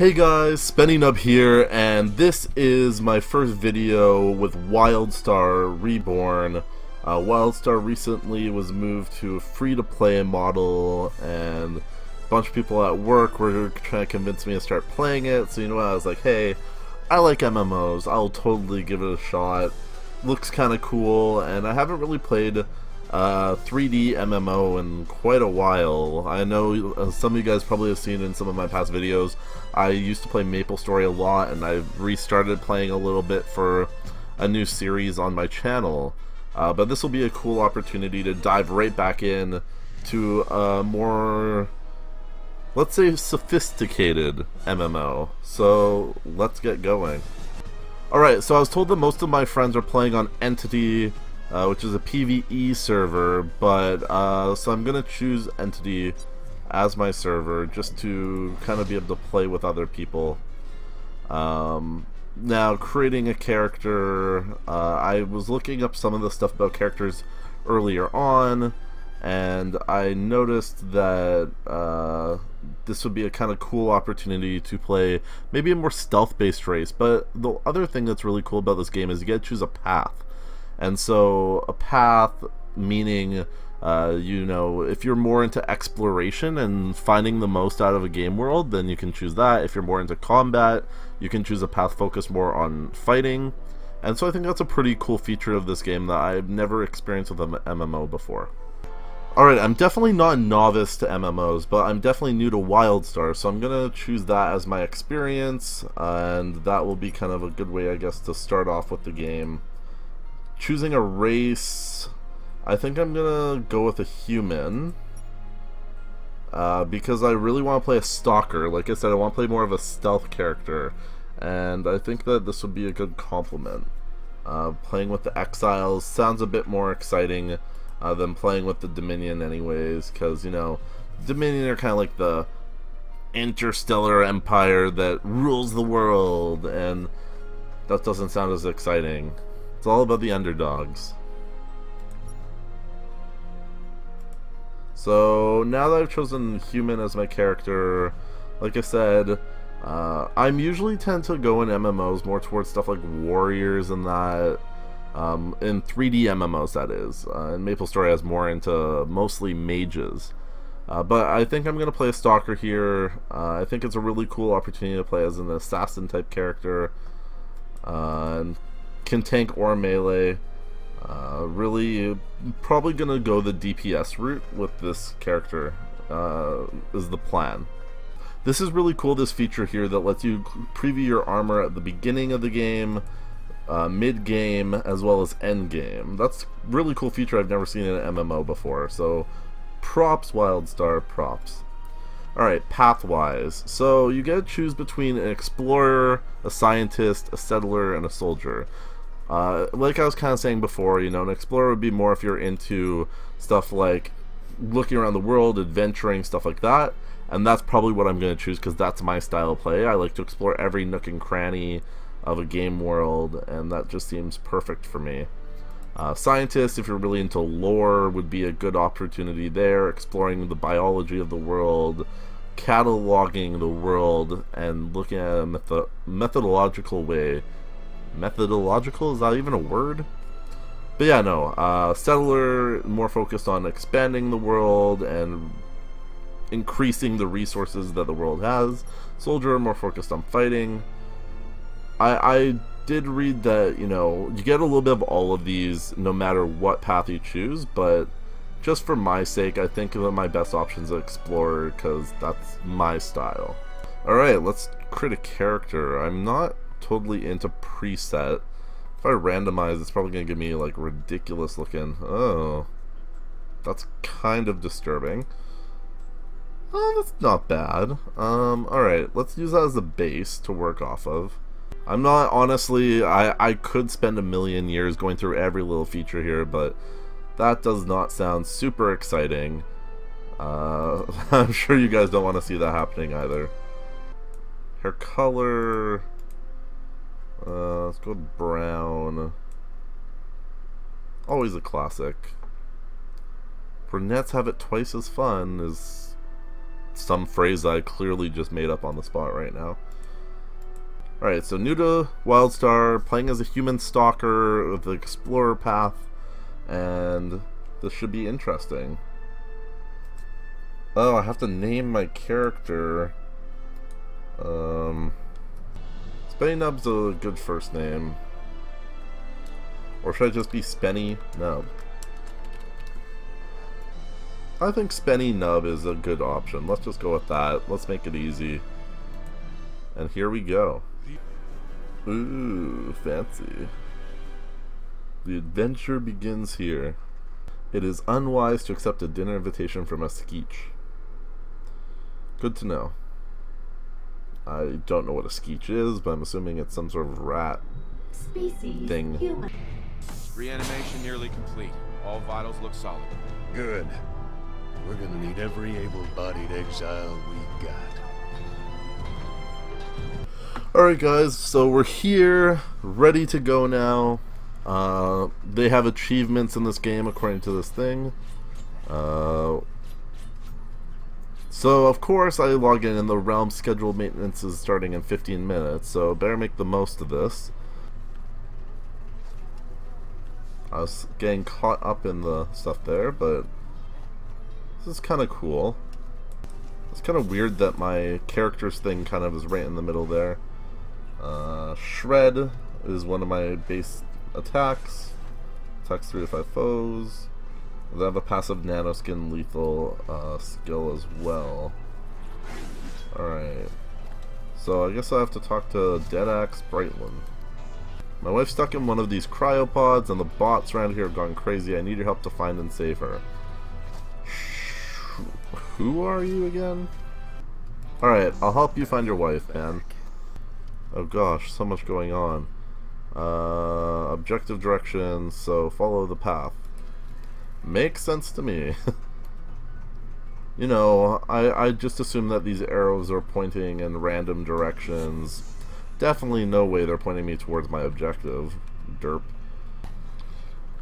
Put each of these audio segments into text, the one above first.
Hey guys, Spennynub here, and this is my first video with WildStar Reborn. WildStar recently was moved to a free-to-play model, and a bunch of people at work were trying to convince me to start playing it, so you know what, I was like, hey, I like MMOs, I'll totally give it a shot. Looks kinda cool, and I haven't really played 3D MMO in quite a while. I know some of you guys probably have seen in some of my past videos, I used to play MapleStory a lot, and I've restarted playing a little bit for a new series on my channel. But this will be a cool opportunity to dive right back in to a more, let's say, sophisticated MMO. So let's get going. Alright, so I was told that most of my friends are playing on Entity, which is a PvE server, but so I'm gonna choose Entity as my server just to kind of be able to play with other people. Now, creating a character, I was looking up some of the stuff about characters earlier on, and I noticed that this would be a kind of cool opportunity to play maybe a more stealth-based race. But the other thing that's really cool about this game is you get to choose a path. And so a path meaning, you know, if you're more into exploration and finding the most out of a game world, then you can choose that. If you're more into combat, you can choose a path focused more on fighting. And so I think that's a pretty cool feature of this game that I've never experienced with an MMO before. Alright, I'm definitely not a novice to MMOs, but I'm definitely new to WildStar, so I'm gonna choose that as my experience, and that will be kind of a good way, I guess, to start off with the game. Choosing a race, I think I'm gonna go with a human, because I really want to play a stalker. Like I said, I want to play more of a stealth character, and I think that this would be a good complement. Playing with the exiles sounds a bit more exciting than playing with the Dominion anyways, because, you know, Dominion are kind of like the interstellar empire that rules the world, and that doesn't sound as exciting. It's all about the underdogs. So now that I've chosen human as my character, like I said, I'm usually tend to go in MMOs more towards stuff like warriors and that, in 3D MMOs that is, and MapleStory has more into mostly mages. But I think I'm going to play a stalker here. I think it's a really cool opportunity to play as an assassin type character, and can tank or melee. Really probably gonna go the DPS route with this character, is the plan. This is really cool, this feature here that lets you preview your armor at the beginning of the game, mid-game, as well as end-game. That's a really cool feature I've never seen in an MMO before, so props WildStar, props. Alright, path-wise, so you get to choose between an explorer, a scientist, a settler, and a soldier. Like I was kind of saying before, you know, an explorer would be more if you're into stuff like looking around the world, adventuring, stuff like that, and that's probably what I'm going to choose because that's my style of play. I like to explore every nook and cranny of a game world, and that just seems perfect for me. Scientist, if you're really into lore, would be a good opportunity there, exploring the biology of the world, cataloging the world, and looking at a methodological way. Methodological? Is that even a word? But yeah, no. Settler, more focused on expanding the world and increasing the resources that the world has. Soldier, more focused on fighting. I did read that, you know, you get a little bit of all of these no matter what path you choose, but just for my sake, I think that my best option is Explorer because that's my style. Alright, let's create a character. I'm not totally into preset. If I randomize, it's probably gonna give me like ridiculous looking. Oh, that's kind of disturbing. Oh, that's not bad. Alright, let's use that as a base to work off of. I'm not, honestly, I could spend a million years going through every little feature here, but that does not sound super exciting. I'm sure you guys don't want to see that happening either. Hair color, let's go brown. Always a classic. Brunettes have it twice as fun is some phrase that I clearly just made up on the spot right now. Alright, so new to WildStar, playing as a human stalker with the explorer path, and this should be interesting. Oh, I have to name my character. Spennynub's a good first name. Or should I just be Spennynub? I think Spennynub is a good option. Let's just go with that. Let's make it easy. And here we go. Ooh, fancy. The adventure begins here. It is unwise to accept a dinner invitation from a skeech. Good to know. I don't know what a skeech is, but I'm assuming it's some sort of rat Species thing. human. Reanimation nearly complete. All vitals look solid. Good. We're gonna need every able-bodied exile we got. Alright guys, so we're here, ready to go now. They have achievements in this game according to this thing. So of course I log in and the realm scheduled maintenance is starting in 15 minutes, so better make the most of this. I was getting caught up in the stuff there, but this is kind of cool. It's kind of weird that my character's thing kind of is right in the middle there. Shred is one of my base attacks. Attacks 3 to 5 foes. I have a passive nanoskin lethal skill as well. Alright. So I guess I have to talk to Deadaxe Brightland. My wife's stuck in one of these cryopods and the bots around here have gone crazy. I need your help to find and save her. Who are you again? Alright, I'll help you find your wife, man. Oh gosh, so much going on. Objective directions, so follow the path. Makes sense to me. You know, I just assume that these arrows are pointing in random directions. Definitely no way they're pointing me towards my objective. Derp.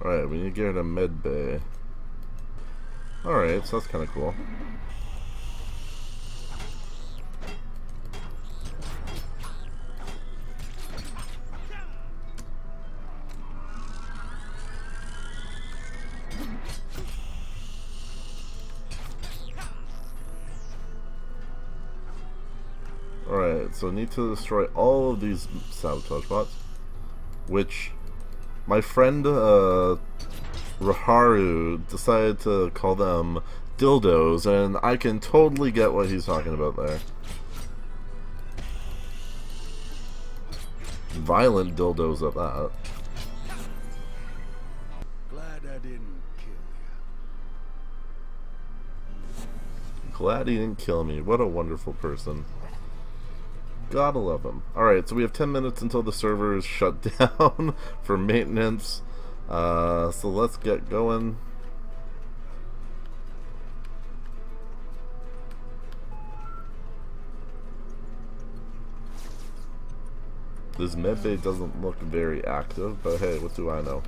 Alright, we need to get her to med bay. Alright, so that's kind of cool. Alright, so need to destroy all of these sabotage bots, which my friend Raharu decided to call them dildos, and I can totally get what he's talking about there. Violent dildos at that. Glad I didn't kill you. Glad he didn't kill me. What a wonderful person. Gotta love him. Alright, so we have 10 minutes until the server is shut down for maintenance. So let's get going. This medbay doesn't look very active, but hey, what do I know?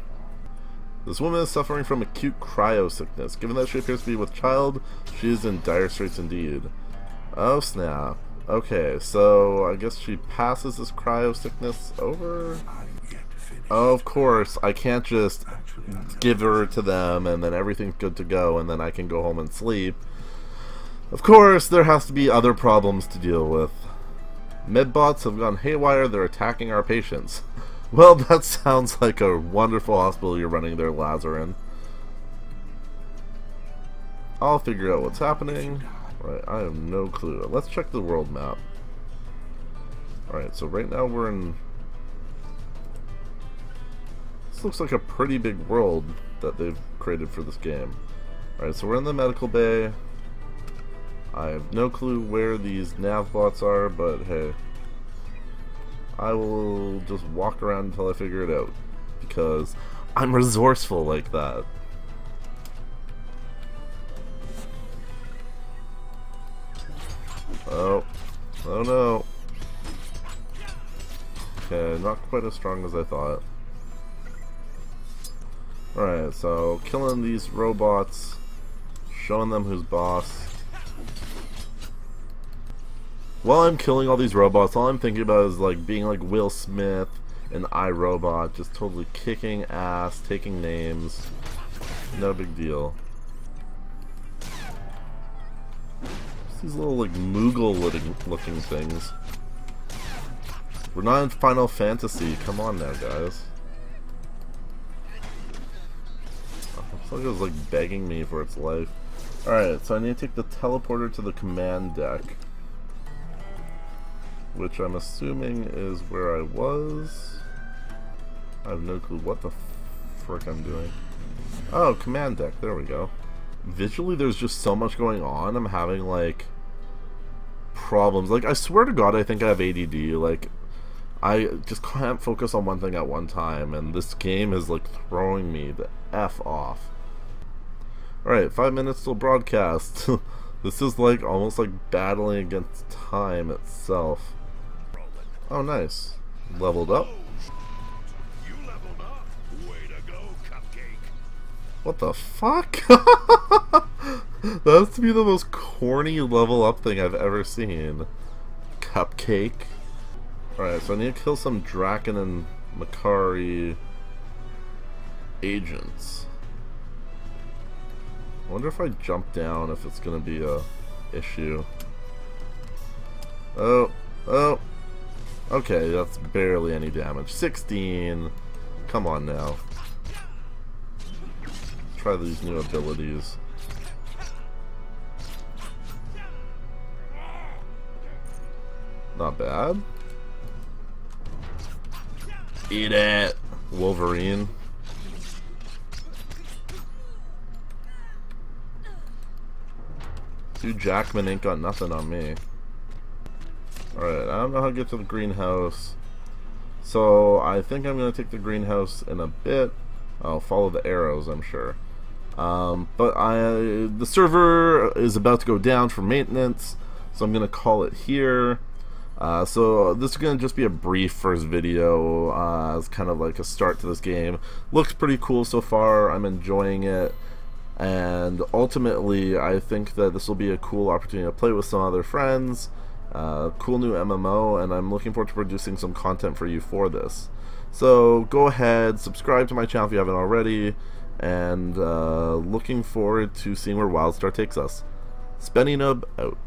This woman is suffering from acute cryo sickness. Given that she appears to be with child, she is in dire straits indeed. Oh snap. Okay, so I guess she passes this cryo sickness over? Oh, of course, I can't just give her to them and then everything's good to go and then I can go home and sleep. Of course, there has to be other problems to deal with. Medbots have gone haywire, they're attacking our patients. Well, that sounds like a wonderful hospital you're running there, Lazarin. I'll figure out what's happening. Right, I have no clue. Let's check the world map. Alright, so right now we're in... This looks like a pretty big world that they've created for this game. Alright, so we're in the medical bay. I have no clue where these nav bots are, but hey. I will just walk around until I figure it out. Because I'm resourceful like that. Oh. Oh no. Okay, not quite as strong as I thought. Alright, so killing these robots, showing them who's boss. while I'm killing all these robots, all I'm thinking about is like being like Will Smith and iRobot, just totally kicking ass, taking names. No big deal. These little like Moogle looking things. We're not in Final Fantasy. Come on now, guys. Looks like it was like begging me for its life. Alright, so I need to take the teleporter to the command deck, which I'm assuming is where I was. I have no clue what the frick I'm doing. Oh, command deck. There we go. Visually, there's just so much going on. I'm having like problems. Like, I swear to God, I think I have ADD. Like, I just can't focus on one thing at one time, and this game is like throwing me the F off. Alright, 5 minutes till broadcast. This is like almost like battling against time itself. Oh, nice. Leveled up. You leveled up. Way to go, Cupcake. What the fuck? That has to be the most corny level up thing I've ever seen. Cupcake. Alright, so I need to kill some Draken and Makari agents. I wonder if I jump down if it's gonna be a issue. Oh, oh. Okay, that's barely any damage. 16. Come on now. Try these new abilities. Not bad. Eat it, Wolverine. Dude, Jackman ain't got nothing on me. Alright, I don't know how to get to the greenhouse, so I think I'm going to take the greenhouse in a bit. I'll follow the arrows, I'm sure. But the server is about to go down for maintenance, so I'm going to call it here. So this is going to just be a brief first video as kind of like a start to this game. Looks pretty cool so far. I'm enjoying it, and ultimately I think that this will be a cool opportunity to play with some other friends. Cool new MMO, and I'm looking forward to producing some content for you for this. So go ahead, subscribe to my channel if you haven't already, and looking forward to seeing where WildStar takes us. Spennynub out.